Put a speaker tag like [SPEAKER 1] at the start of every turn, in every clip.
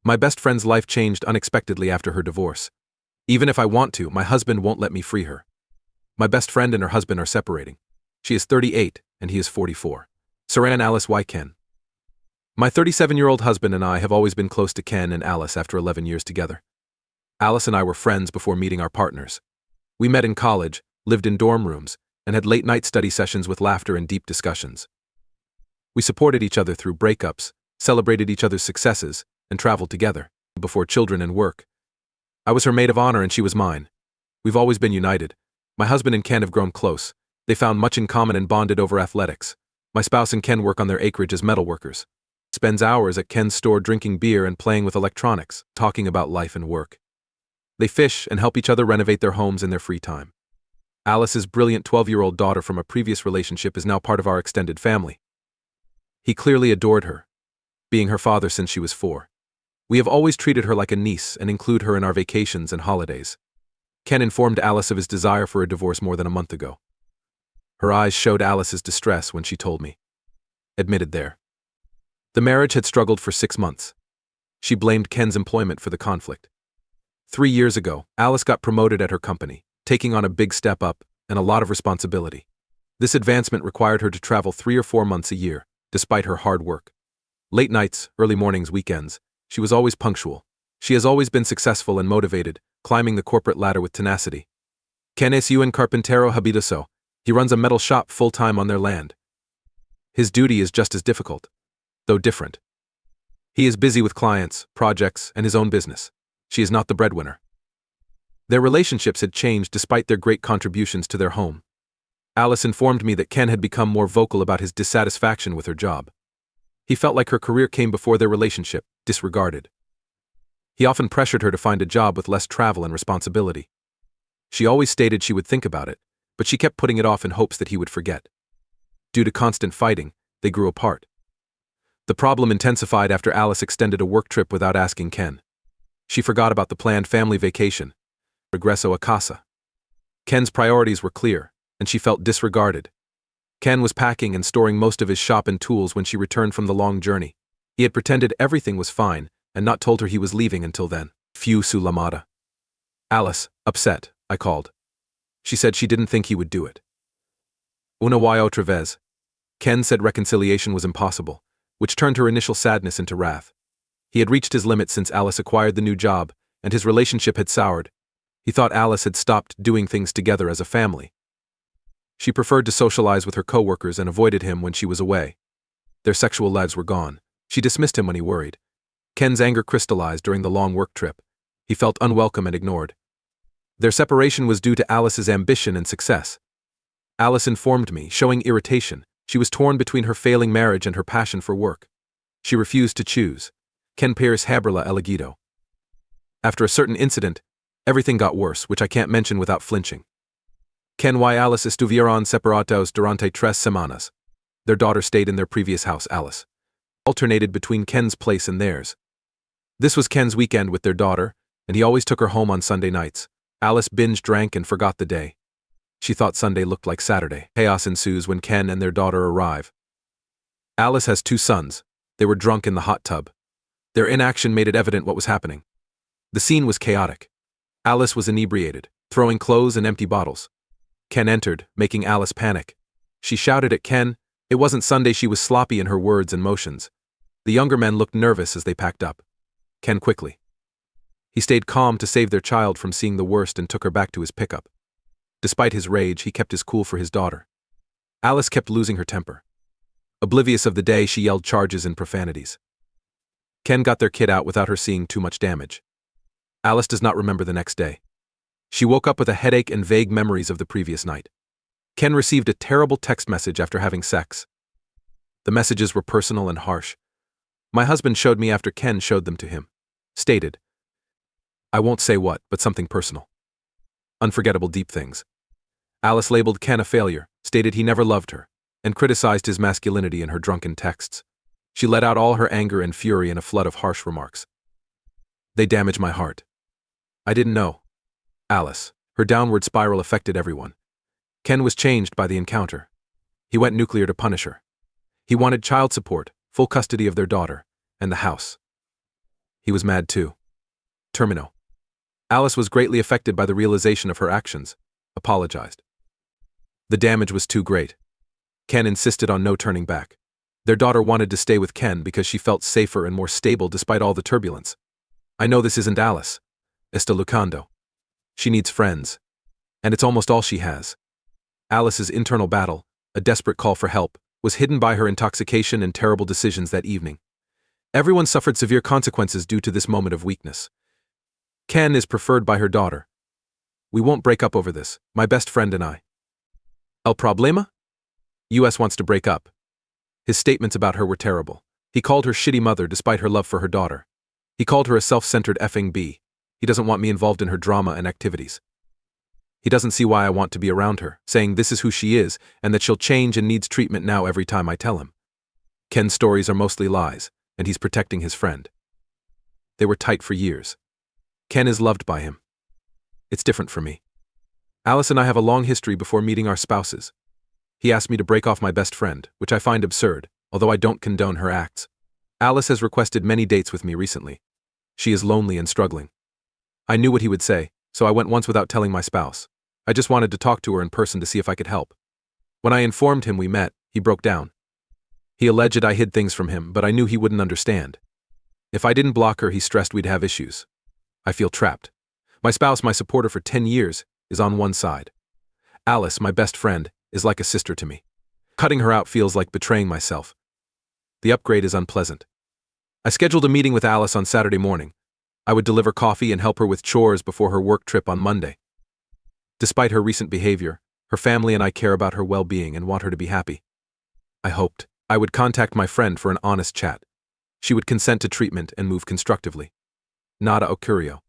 [SPEAKER 1] My best friend's life changed unexpectedly after her divorce. Even if I want to, my husband won't let me free her. My best friend and her husband are separating. She is 38 and he is 44. Saran Alice Y. Ken. My 37-year-old husband and I have always been close to Ken and Alice after 11 years together. Alice and I were friends before meeting our partners. We met in college, lived in dorm rooms, and had late-night study sessions with laughter and deep discussions. We supported each other through breakups, celebrated each other's successes, and traveled together, before children and work. I was her maid of honor and she was mine. We've always been united. My husband and Ken have grown close. They found much in common and bonded over athletics. My spouse and Ken work on their acreage as metal workers. Spends hours at Ken's store drinking beer and playing with electronics, talking about life and work. They fish and help each other renovate their homes in their free time. Alice's brilliant 12-year-old daughter from a previous relationship is now part of our extended family. He clearly adored her, being her father since she was 4. We have always treated her like a niece and include her in our vacations and holidays. Ken informed Alice of his desire for a divorce more than a month ago. Her eyes showed Alice's distress when she told me. Admitted there. The marriage had struggled for 6 months. She blamed Ken's employment for the conflict. 3 years ago, Alice got promoted at her company, taking on a big step up and a lot of responsibility. This advancement required her to travel 3 or 4 months a year, despite her hard work. Late nights, early mornings, weekends, she was always punctual. She has always been successful and motivated, climbing the corporate ladder with tenacity. Ken es un carpintero habilidoso. He runs a metal shop full-time on their land. His duty is just as difficult, though different. He is busy with clients, projects, and his own business. She is not the breadwinner. Their relationships had changed despite their great contributions to their home. Alice informed me that Ken had become more vocal about his dissatisfaction with her job. He felt like her career came before their relationship, disregarded. He often pressured her to find a job with less travel and responsibility. She always stated she would think about it, but she kept putting it off in hopes that he would forget. Due to constant fighting, they grew apart. The problem intensified after Alice extended a work trip without asking Ken. She forgot about the planned family vacation. Regreso a casa. Ken's priorities were clear, and she felt disregarded. Ken was packing and storing most of his shop and tools when she returned from the long journey. He had pretended everything was fine and not told her he was leaving until then. Fiu su lamada. Alice, upset, I called. She said she didn't think he would do it. Una y otra vez. Ken said reconciliation was impossible, which turned her initial sadness into wrath. He had reached his limit since Alice acquired the new job, and his relationship had soured. He thought Alice had stopped doing things together as a family. She preferred to socialize with her coworkers and avoided him when she was away. Their sexual lives were gone. She dismissed him when he worried. Ken's anger crystallized during the long work trip. He felt unwelcome and ignored. Their separation was due to Alice's ambition and success. Alice informed me, showing irritation. She was torn between her failing marriage and her passion for work. She refused to choose. Ken Pierce Haberla elegido. After a certain incident, everything got worse, which I can't mention without flinching. Ken y Alice estuvieron separados durante 3 semanas. Their daughter stayed in their previous house. Alice alternated between Ken's place and theirs. This was Ken's weekend with their daughter, and he always took her home on Sunday nights. Alice binge drank and forgot the day. She thought Sunday looked like Saturday. Chaos ensues when Ken and their daughter arrive. Alice has 2 sons. They were drunk in the hot tub. Their inaction made it evident what was happening. The scene was chaotic. Alice was inebriated, throwing clothes and empty bottles. Ken entered, making Alice panic. She shouted at Ken. It wasn't Sunday. She was sloppy in her words and motions. The younger men looked nervous as they packed up. Ken quickly. He stayed calm to save their child from seeing the worst and took her back to his pickup. Despite his rage, he kept his cool for his daughter. Alice kept losing her temper. Oblivious of the day, she yelled charges and profanities. Ken got their kid out without her seeing too much damage. Alice does not remember the next day. She woke up with a headache and vague memories of the previous night. Ken received a terrible text message after having sex. The messages were personal and harsh. My husband showed me after Ken showed them to him. Stated, I won't say what, but something personal. Unforgettable deep things. Alice labeled Ken a failure, stated he never loved her, and criticized his masculinity in her drunken texts. She let out all her anger and fury in a flood of harsh remarks. They damaged my heart. I didn't know. Alice, her downward spiral affected everyone. Ken was changed by the encounter. He went nuclear to punish her. He wanted child support, full custody of their daughter, and the house. He was mad too. Termino. Alice was greatly affected by the realization of her actions, apologized. The damage was too great. Ken insisted on no turning back. Their daughter wanted to stay with Ken because she felt safer and more stable despite all the turbulence. I know this isn't Alice. Está lucando. She needs friends. And it's almost all she has. Alice's internal battle, a desperate call for help, was hidden by her intoxication and terrible decisions that evening. Everyone suffered severe consequences due to this moment of weakness. Ken is preferred by her daughter. We won't break up over this, my best friend and I. El problema? US wants to break up. His statements about her were terrible. He called her shitty mother despite her love for her daughter. He called her a self-centered effing bee. He doesn't want me involved in her drama and activities. He doesn't see why I want to be around her, saying this is who she is and that she'll change and needs treatment now every time I tell him. Ken's stories are mostly lies, and he's protecting his friend. They were tight for years. Ken is loved by him. It's different for me. Alice and I have a long history before meeting our spouses. He asked me to break off my best friend, which I find absurd, although I don't condone her acts. Alice has requested many dates with me recently. She is lonely and struggling. I knew what he would say, so I went once without telling my spouse. I just wanted to talk to her in person to see if I could help. When I informed him we met, he broke down. He alleged I hid things from him, but I knew he wouldn't understand. If I didn't block her, he stressed we'd have issues. I feel trapped. My spouse, my supporter for 10 years, is on one side. Alice, my best friend, is like a sister to me. Cutting her out feels like betraying myself. The upgrade is unpleasant. I scheduled a meeting with Alice on Saturday morning. I would deliver coffee and help her with chores before her work trip on Monday. Despite her recent behavior, her family and I care about her well-being and want her to be happy. I hoped I would contact my friend for an honest chat. She would consent to treatment and move constructively. Nada ocurrió.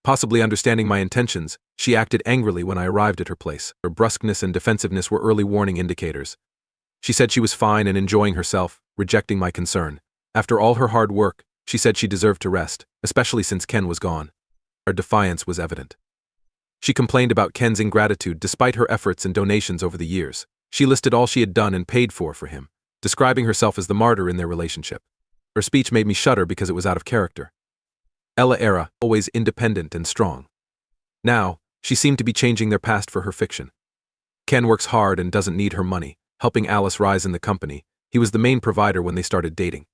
[SPEAKER 1] Possibly understanding my intentions, she acted angrily when I arrived at her place. Her brusqueness and defensiveness were early warning indicators. She said she was fine and enjoying herself, rejecting my concern. After all her hard work, she said she deserved to rest, especially since Ken was gone. Her defiance was evident. She complained about Ken's ingratitude despite her efforts and donations over the years. She listed all she had done and paid for him, describing herself as the martyr in their relationship. Her speech made me shudder because it was out of character. Ella era, always independent and strong. Now, she seemed to be changing their past for her fiction. Ken works hard and doesn't need her money, helping Alice rise in the company. He was the main provider when they started dating.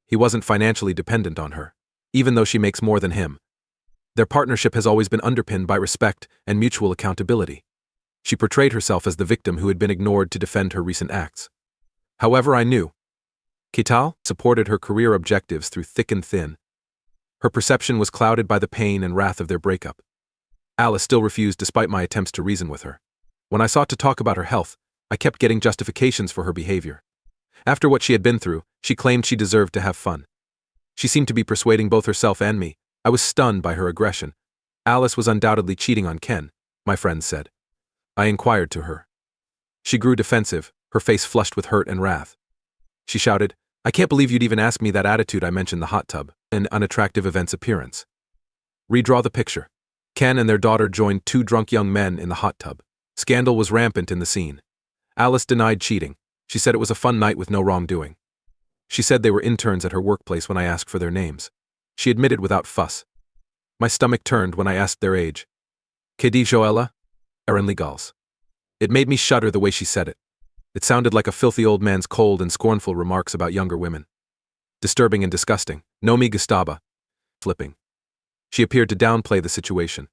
[SPEAKER 1] He wasn't financially dependent on her, even though she makes more than him. Their partnership has always been underpinned by respect and mutual accountability. She portrayed herself as the victim who had been ignored to defend her recent acts. However, I knew. Quital supported her career objectives through thick and thin. Her perception was clouded by the pain and wrath of their breakup. Alice still refused despite my attempts to reason with her. When I sought to talk about her health, I kept getting justifications for her behavior. After what she had been through, she claimed she deserved to have fun. She seemed to be persuading both herself and me. I was stunned by her aggression. Alice was undoubtedly cheating on Ken, my friends said. I inquired to her. She grew defensive, her face flushed with hurt and wrath. She shouted, I can't believe you'd even ask me that attitude. I mentioned the hot tub, an unattractive event's appearance. Redraw the picture. Ken and their daughter joined two drunk young men in the hot tub. Scandal was rampant in the scene. Alice denied cheating. She said it was a fun night with no wrongdoing. She said they were interns at her workplace when I asked for their names. She admitted without fuss. My stomach turned when I asked their age. Que dijo ella? Eran legals. It made me shudder the way she said it. It sounded like a filthy old man's cold and scornful remarks about younger women. Disturbing and disgusting. No me gustaba. Flipping. She appeared to downplay the situation.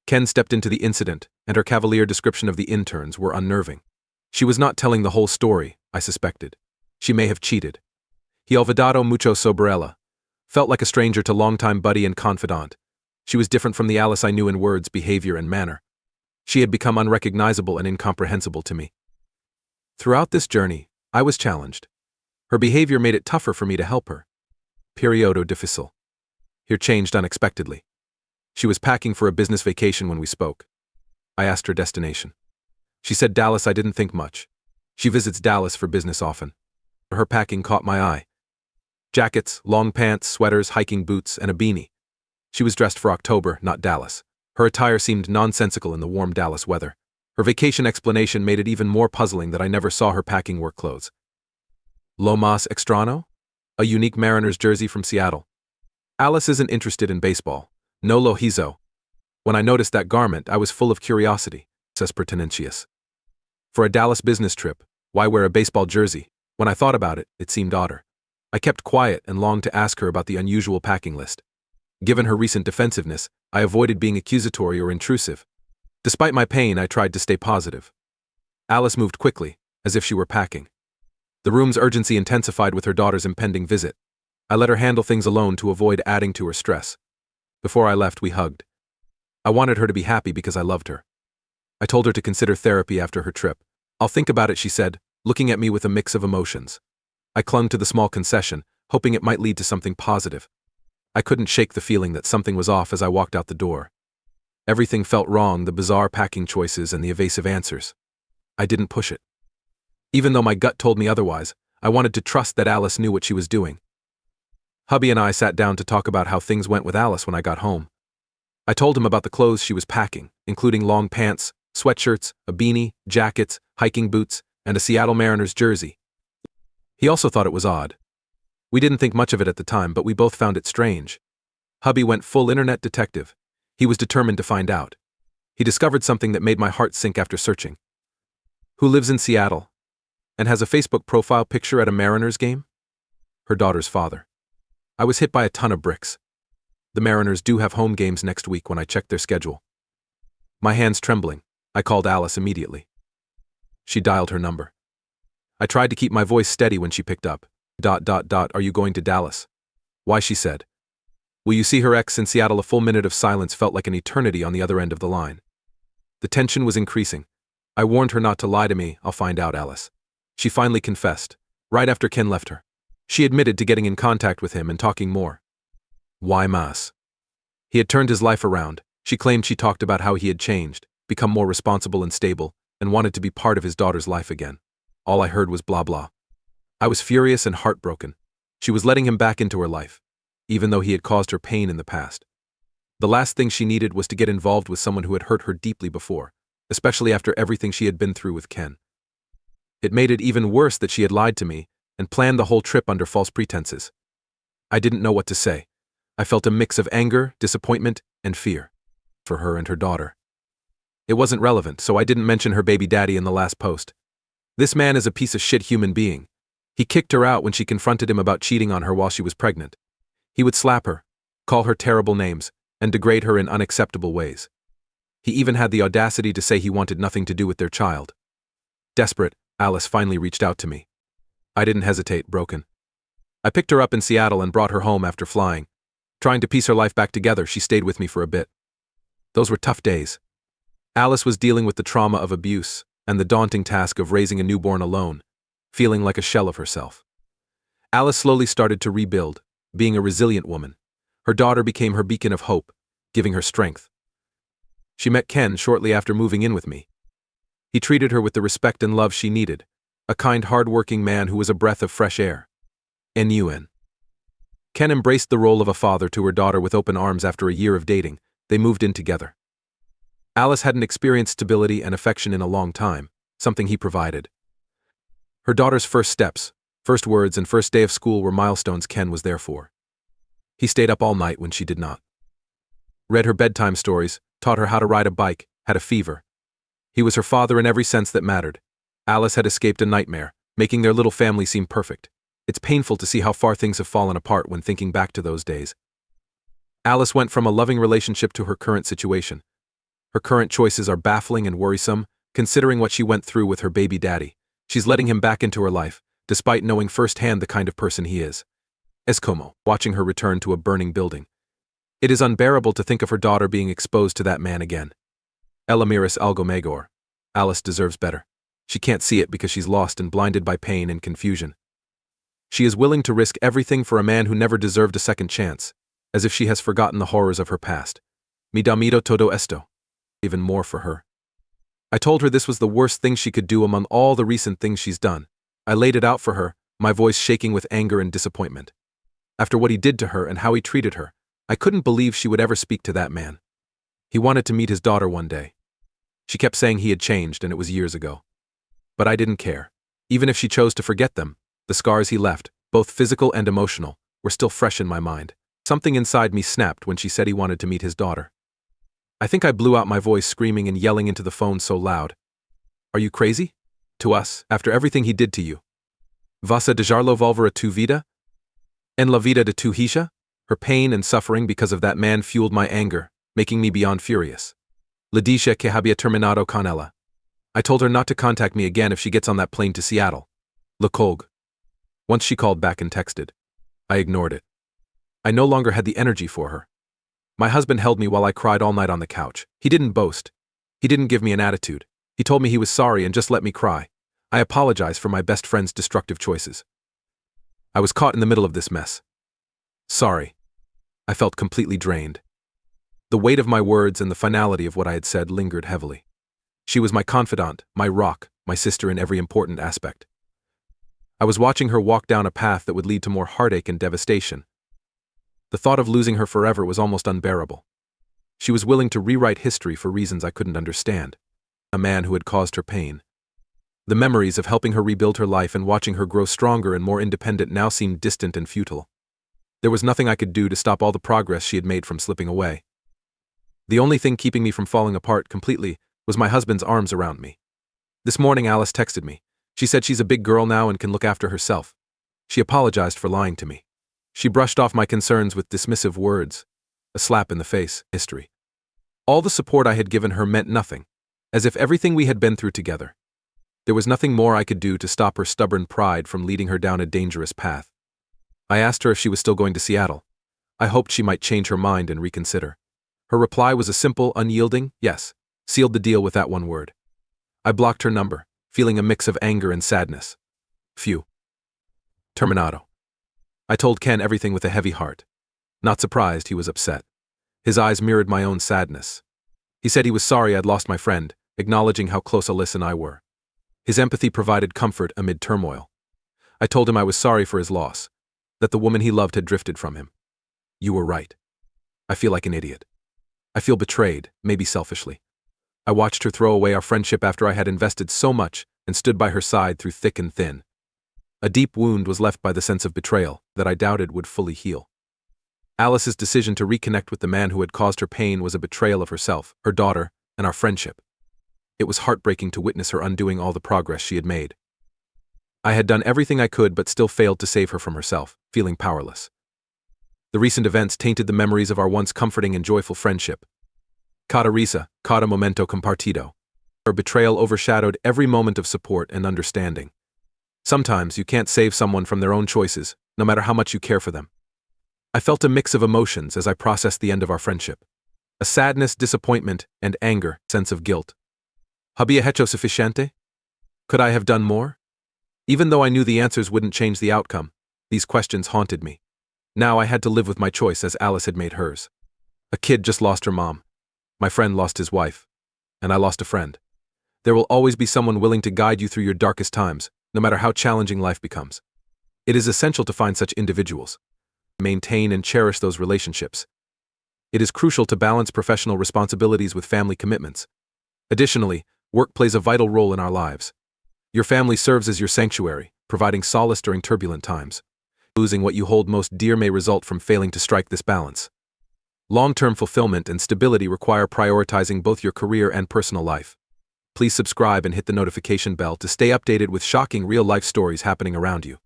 [SPEAKER 1] Ken stepped into the incident, and her cavalier description of the interns were unnerving. She was not telling the whole story, I suspected. She may have cheated. He olvidado mucho sobre ella. Felt like a stranger to longtime buddy and confidant. She was different from the Alice I knew in words, behavior, and manner. She had become unrecognizable and incomprehensible to me. Throughout this journey, I was challenged. Her behavior made it tougher for me to help her. Periodo difícil. Here changed unexpectedly. She was packing for a business vacation when we spoke. I asked her destination. She said Dallas. I didn't think much. She visits Dallas for business often. Her packing caught my eye. Jackets, long pants, sweaters, hiking boots, and a beanie. She was dressed for October, not Dallas. Her attire seemed nonsensical in the warm Dallas weather. Her vacation explanation made it even more puzzling that I never saw her packing work clothes. Lo más extraño? A unique Mariners jersey from Seattle. Alice isn't interested in baseball. No lo hizo. When I noticed that garment, I was full of curiosity, says pretentious. For a Dallas business trip, why wear a baseball jersey? When I thought about it, it seemed odder. I kept quiet and longed to ask her about the unusual packing list. Given her recent defensiveness, I avoided being accusatory or intrusive. Despite my pain, I tried to stay positive. Alice moved quickly, as if she were packing. The room's urgency intensified with her daughter's impending visit. I let her handle things alone to avoid adding to her stress. Before I left, we hugged. I wanted her to be happy because I loved her. I told her to consider therapy after her trip. I'll think about it, she said, looking at me with a mix of emotions. I clung to the small concession, hoping it might lead to something positive. I couldn't shake the feeling that something was off as I walked out the door. Everything felt wrong, the bizarre packing choices and the evasive answers. I didn't push it. Even though my gut told me otherwise, I wanted to trust that Alice knew what she was doing. Hubby and I sat down to talk about how things went with Alice when I got home. I told him about the clothes she was packing, including long pants, sweatshirts, a beanie, jackets, hiking boots, and a Seattle Mariners jersey. He also thought it was odd. We didn't think much of it at the time, but we both found it strange. Hubby went full internet detective. He was determined to find out. He discovered something that made my heart sink after searching. Who lives in Seattle and has a Facebook profile picture at a Mariners game? Her daughter's father. I was hit by a ton of bricks. The Mariners do have home games next week when I checked their schedule. My hands trembling, I called Alice immediately. She dialed her number. I tried to keep my voice steady when she picked up. Are you going to Dallas? Why, she said. Will you see her ex in Seattle? A full minute of silence felt like an eternity on the other end of the line. The tension was increasing. I warned her not to lie to me. I'll find out, Alice. She finally confessed, right after Ken left her. She admitted to getting in contact with him and talking more. Why mas? He had turned his life around. She claimed she talked about how he had changed, become more responsible and stable, and wanted to be part of his daughter's life again. All I heard was blah blah. I was furious and heartbroken. She was letting him back into her life, even though he had caused her pain in the past. The last thing she needed was to get involved with someone who had hurt her deeply before, especially after everything she had been through with Ken. It made it even worse that she had lied to me and planned the whole trip under false pretenses. I didn't know what to say. I felt a mix of anger, disappointment, and fear for her and her daughter. It wasn't relevant, so I didn't mention her baby daddy in the last post. This man is a piece of shit human being. He kicked her out when she confronted him about cheating on her while she was pregnant. He would slap her, call her terrible names, and degrade her in unacceptable ways. He even had the audacity to say he wanted nothing to do with their child. Desperate, Alice finally reached out to me. I didn't hesitate, broken. I picked her up in Seattle and brought her home after flying. Trying to piece her life back together, she stayed with me for a bit. Those were tough days. Alice was dealing with the trauma of abuse and the daunting task of raising a newborn alone, feeling like a shell of herself. Alice slowly started to rebuild, being a resilient woman. Her daughter became her beacon of hope, giving her strength. She met Ken shortly after moving in with me. He treated her with the respect and love she needed, a kind, hard-working man who was a breath of fresh air. N.U.N. Ken embraced the role of a father to her daughter with open arms. After a year of dating, they moved in together. Alice hadn't experienced stability and affection in a long time, something he provided. Her daughter's first steps, first words, and first day of school were milestones Ken was there for. He stayed up all night when she did not. Read her bedtime stories, taught her how to ride a bike, had a fever. He was her father in every sense that mattered. Alice had escaped a nightmare, making their little family seem perfect. It's painful to see how far things have fallen apart when thinking back to those days. Alice went from a loving relationship to her current situation. Her current choices are baffling and worrisome, considering what she went through with her baby daddy. She's letting him back into her life, despite knowing firsthand the kind of person he is. Es como watching her return to a burning building. It is unbearable to think of her daughter being exposed to that man again. Ella miras algo mejor. Alice deserves better. She can't see it because she's lost and blinded by pain and confusion. She is willing to risk everything for a man who never deserved a second chance, as if she has forgotten the horrors of her past. Me da miedo todo esto. Even more for her. I told her this was the worst thing she could do among all the recent things she's done. I laid it out for her, my voice shaking with anger and disappointment. After what he did to her and how he treated her, I couldn't believe she would ever speak to that man. He wanted to meet his daughter one day. She kept saying he had changed and it was years ago. But I didn't care. Even if she chose to forget them, the scars he left, both physical and emotional, were still fresh in my mind. Something inside me snapped when she said he wanted to meet his daughter. I think I blew out my voice screaming and yelling into the phone so loud. Are you crazy? To us, after everything he did to you. Vas a dejarlo volver a tu vida? En la vida de tu hija? Her pain and suffering because of that man fueled my anger, making me beyond furious. Le dije que había terminado con ella. I told her not to contact me again if she gets on that plane to Seattle. Le colgue. Once she called back and texted. I ignored it. I no longer had the energy for her. My husband held me while I cried all night on the couch. He didn't boast. He didn't give me an attitude. He told me he was sorry and just let me cry. I apologized for my best friend's destructive choices. I was caught in the middle of this mess. Sorry. I felt completely drained. The weight of my words and the finality of what I had said lingered heavily. She was my confidant, my rock, my sister in every important aspect. I was watching her walk down a path that would lead to more heartache and devastation. The thought of losing her forever was almost unbearable. She was willing to rewrite history for reasons I couldn't understand. A man who had caused her pain. The memories of helping her rebuild her life and watching her grow stronger and more independent now seemed distant and futile. There was nothing I could do to stop all the progress she had made from slipping away. The only thing keeping me from falling apart completely was my husband's arms around me. This morning Alice texted me. She said she's a big girl now and can look after herself. She apologized for lying to me. She brushed off my concerns with dismissive words. A slap in the face, history. All the support I had given her meant nothing, as if everything we had been through together. There was nothing more I could do to stop her stubborn pride from leading her down a dangerous path. I asked her if she was still going to Seattle. I hoped she might change her mind and reconsider. Her reply was a simple, unyielding yes, sealed the deal with that one word. I blocked her number, feeling a mix of anger and sadness. Phew. Terminado. I told Ken everything with a heavy heart. Not surprised, he was upset. His eyes mirrored my own sadness. He said he was sorry I'd lost my friend, acknowledging how close Alice and I were. His empathy provided comfort amid turmoil. I told him I was sorry for his loss, that the woman he loved had drifted from him. You were right. I feel like an idiot. I feel betrayed, maybe selfishly. I watched her throw away our friendship after I had invested so much and stood by her side through thick and thin. A deep wound was left by the sense of betrayal that I doubted would fully heal. Alice's decision to reconnect with the man who had caused her pain was a betrayal of herself, her daughter, and our friendship. It was heartbreaking to witness her undoing all the progress she had made. I had done everything I could but still failed to save her from herself, feeling powerless. The recent events tainted the memories of our once comforting and joyful friendship. Cada risa, cada momento compartido. Her betrayal overshadowed every moment of support and understanding. Sometimes you can't save someone from their own choices, no matter how much you care for them. I felt a mix of emotions as I processed the end of our friendship. A sadness, disappointment, and anger, sense of guilt. Había hecho suficiente? Could I have done more? Even though I knew the answers wouldn't change the outcome, these questions haunted me. Now I had to live with my choice as Alice had made hers. A kid just lost her mom. My friend lost his wife. And I lost a friend. There will always be someone willing to guide you through your darkest times, no matter how challenging life becomes. It is essential to find such individuals. Maintain and cherish those relationships. It is crucial to balance professional responsibilities with family commitments. Additionally, work plays a vital role in our lives. Your family serves as your sanctuary, providing solace during turbulent times. Losing what you hold most dear may result from failing to strike this balance. Long-term fulfillment and stability require prioritizing both your career and personal life. Please subscribe and hit the notification bell to stay updated with shocking real-life stories happening around you.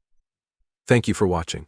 [SPEAKER 1] Thank you for watching.